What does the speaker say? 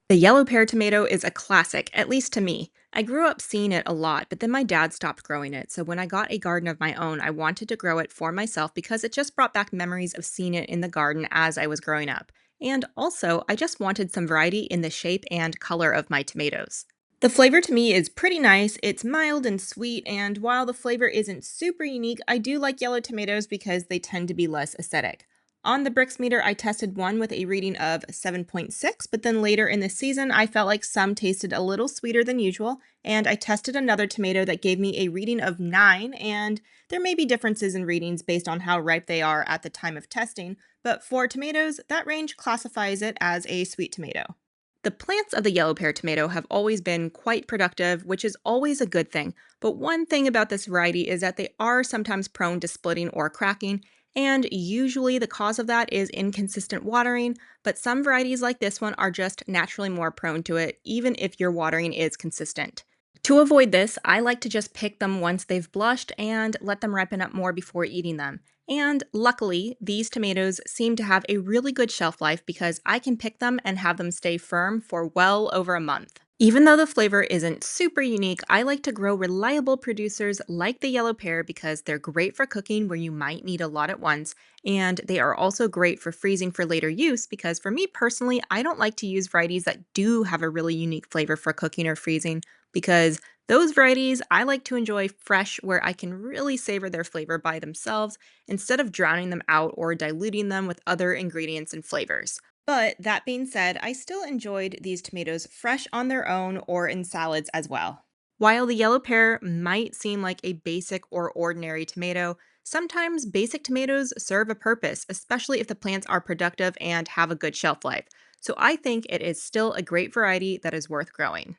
The yellow pear tomato is a classic, at least to me. I grew up seeing it a lot, but then my dad stopped growing it. So when I got a garden of my own, I wanted to grow it for myself because it just brought back memories of seeing it in the garden as I was growing up. And also, I just wanted some variety in the shape and color of my tomatoes. The flavor to me is pretty nice. It's mild and sweet, and while the flavor isn't super unique, I do like yellow tomatoes because they tend to be less acidic. On the Brix meter, I tested one with a reading of 7.6, but then later in the season, I felt like some tasted a little sweeter than usual, and I tested another tomato that gave me a reading of 9, and there may be differences in readings based on how ripe they are at the time of testing, but for tomatoes, that range classifies it as a sweet tomato. The plants of the yellow pear tomato have always been quite productive, which is always a good thing. But one thing about this variety is that they are sometimes prone to splitting or cracking, and usually the cause of that is inconsistent watering. But some varieties like this one are just naturally more prone to it, even if your watering is consistent. To avoid this, I like to just pick them once they've blushed and let them ripen up more before eating them. And luckily, these tomatoes seem to have a really good shelf life because I can pick them and have them stay firm for well over a month. Even though the flavor isn't super unique, I like to grow reliable producers like the yellow pear because they're great for cooking where you might need a lot at once, and they are also great for freezing for later use because for me personally, I don't like to use varieties that do have a really unique flavor for cooking or freezing because those varieties I like to enjoy fresh where I can really savor their flavor by themselves instead of drowning them out or diluting them with other ingredients and flavors. But that being said, I still enjoyed these tomatoes fresh on their own or in salads as well. While the yellow pear might seem like a basic or ordinary tomato, sometimes basic tomatoes serve a purpose, especially if the plants are productive and have a good shelf life. So I think it is still a great variety that is worth growing.